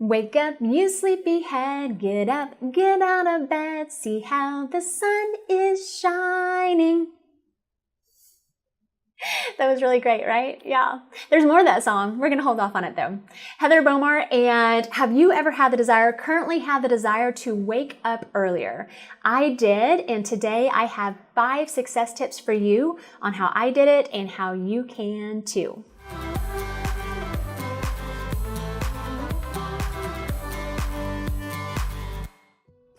Wake up, you sleepyhead, get up, get out of bed, see how the sun is shining. That was really great, right? Yeah. There's more of that song. We're going to hold off on it though. Heather Bomar, and have you ever had the desire, currently have the desire to wake up earlier? I did, and today I have 5 success tips for you on how I did it and how you can too.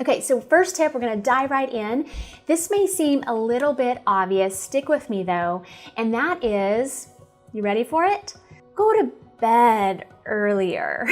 Okay, so first tip, we're gonna dive right in. This may seem a little bit obvious, stick with me though, and that is, you ready for it? Go to bed earlier.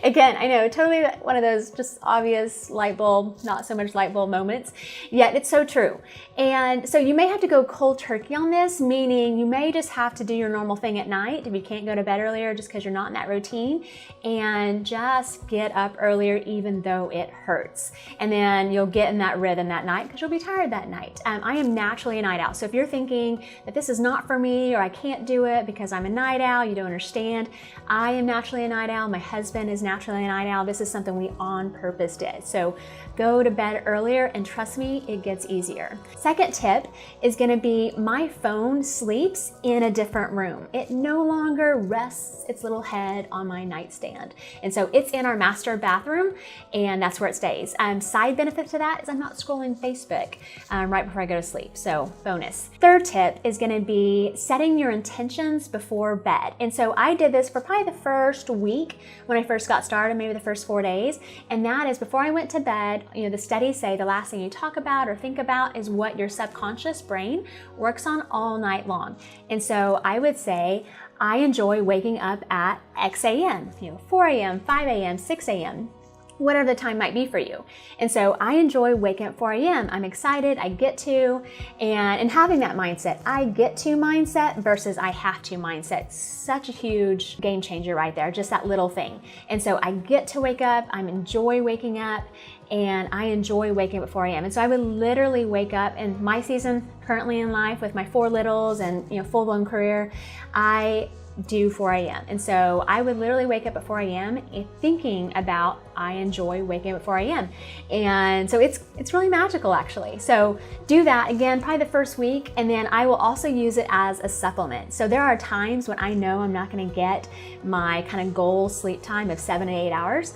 Again, I know, totally one of those just obvious light bulb, not so much light bulb moments, yet it's so true. And so you may have to go cold turkey on this, meaning you may just have to do your normal thing at night if you can't go to bed earlier just because you're not in that routine, and just get up earlier even though it hurts. And then you'll get in that rhythm that night because you'll be tired that night. I am naturally a night owl. So if you're thinking that this is not for me or I can't do it because I'm a night owl, you don't understand. I am naturally a night owl. My husband is naturally a night owl. This is something we on purpose did. So go to bed earlier and trust me, it gets easier. Second tip is gonna be my phone sleeps in a different room. It no longer rests its little head on my nightstand. And so it's in our master bathroom and that's where it stays. Side benefit to that is I'm not scrolling Facebook right before I go to sleep, so bonus. Third tip is gonna be setting your intentions before bed. And so I did this for probably the first week when I first got started, maybe the first 4 days. And that is before I went to bed, you know, the studies say the last thing you talk about or think about is what your subconscious brain works on all night long. And so I would say, I enjoy waking up at X a.m., 4 a.m., 5 a.m., 6 a.m., whatever the time might be for you. And so I enjoy waking up 4 a.m. I'm excited, I get to, and having that mindset, I get to mindset versus I have to mindset, such a huge game changer right there, just that little thing. And so I get to wake up, I enjoy waking up, and I enjoy waking up at 4 a.m. And so I would literally wake up, in my season currently in life with my 4 littles and full-blown career, I do 4 a.m. And so I would literally wake up at 4 a.m. thinking about I enjoy waking up at 4 a.m. And so it's really magical actually. So do that again, probably the first week, and then I will also use it as a supplement. So there are times when I know I'm not gonna get my kind of goal sleep time of 7 to 8 hours.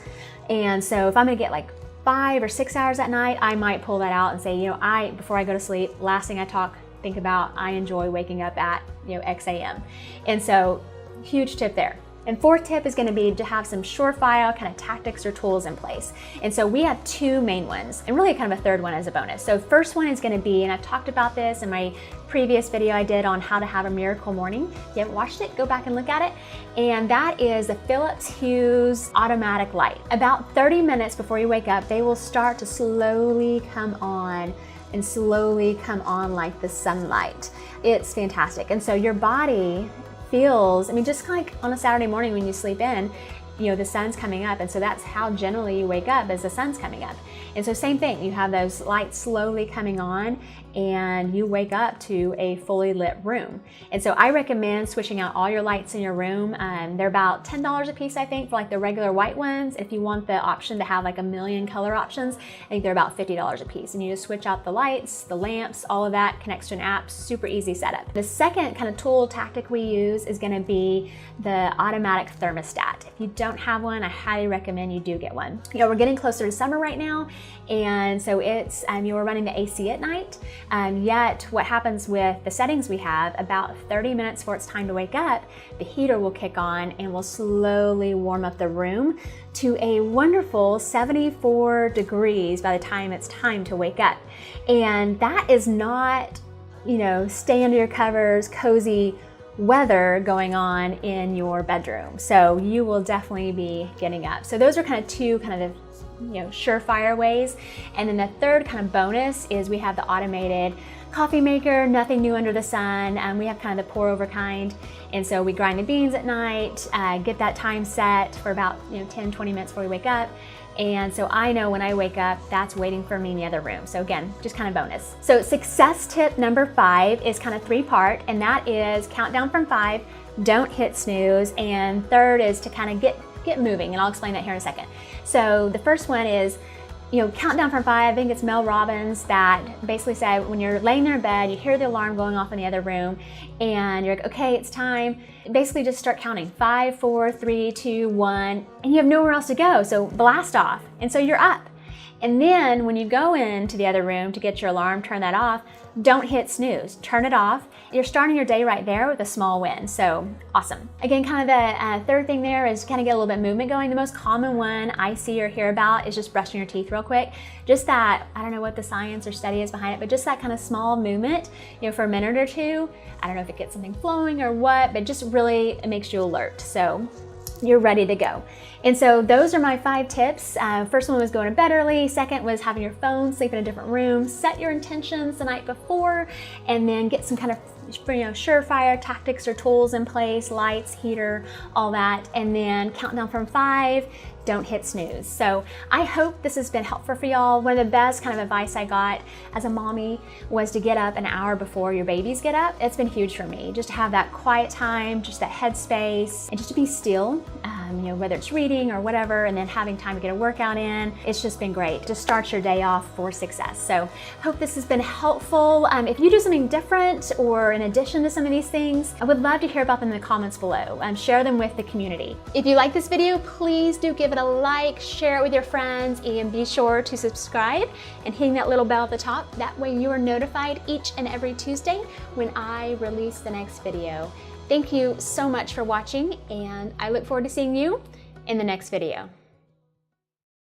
And so if I'm gonna get like 5 or 6 hours at night, I might pull that out and say, before I go to sleep, last thing I think about, I enjoy waking up at X a.m. And so huge tip there. And fourth tip is going to be to have some surefire kind of tactics or tools in place. And so we have 2 main ones, and really kind of a third one as a bonus. So first one is going to be, and I've talked about this in my previous video I did on how to have a miracle morning. If you haven't watched it, go back and look at it. And that is the Philips Hue automatic light. About 30 minutes before you wake up, they will start to slowly come on and slowly come on like the sunlight. It's fantastic. And so your body feels, just kind of like on a Saturday morning when you sleep in, the sun's coming up, and so that's how generally you wake up, as the sun's coming up. And so same thing, you have those lights slowly coming on and you wake up to a fully lit room. And so I recommend switching out all your lights in your room. They're about $10 a piece, I think, for like the regular white ones. If you want the option to have like a million color options, I think they're about $50 a piece. And you just switch out the lights, the lamps, all of that, connects to an app, super easy setup. The second kind of tool tactic we use is gonna be the automatic thermostat. If you don't have one, I highly recommend you do get one. We're getting closer to summer right now, and so it's, we're running the AC at night, yet what happens with the settings we have, about 30 minutes before it's time to wake up, the heater will kick on and will slowly warm up the room to a wonderful 74 degrees by the time it's time to wake up. And that is not, stay under your covers, cozy weather going on in your bedroom. So you will definitely be getting up. So those are kind of 2 kind of surefire ways. And then the third kind of bonus is we have the automated coffee maker, nothing new under the sun. We have kind of the pour over kind. And so we grind the beans at night, get that time set for about 10-20 minutes before we wake up. And so I know when I wake up, that's waiting for me in the other room. So again, just kind of bonus. So success tip number 5 is kind of 3-part, and that is count down from 5, don't hit snooze. And third is to kind of get get moving, and I'll explain that here in a second. So the first one is, count down from 5. I think it's Mel Robbins that basically said when you're laying there in bed, you hear the alarm going off in the other room, and you're like, okay, it's time. Basically just start counting. 5, 4, 3, 2, 1, and you have nowhere else to go, so blast off. And so you're up. And then when you go into the other room to get your alarm, turn that off, don't hit snooze, turn it off. You're starting your day right there with a small win, so awesome. Again, kind of the third thing there is kind of get a little bit of movement going. The most common one I see or hear about is just brushing your teeth real quick. Just that, I don't know what the science or study is behind it, but just that kind of small movement, for a minute or two. I don't know if it gets something flowing or what, but just really it makes you alert. So you're ready to go. And so those are my 5 tips. First one was going to bed early. Second was having your phone, sleep in a different room, set your intentions the night before, and then get some kind of surefire tactics or tools in place, lights, heater, all that, and then count down from 5. Don't hit snooze. So I hope this has been helpful for y'all. One of the best kind of advice I got as a mommy was to get up an hour before your babies get up. It's been huge for me, just to have that quiet time, just that headspace, and just to be still, whether it's reading or whatever, and then having time to get a workout in. It's just been great to start your day off for success. So hope this has been helpful. If you do something different or in addition to some of these things, I would love to hear about them in the comments below. Share them with the community. If you like this video, please do give it a like, share it with your friends, and be sure to subscribe and hitting that little bell at the top. That way you are notified each and every Tuesday when I release the next video. Thank you so much for watching, and I look forward to seeing you in the next video.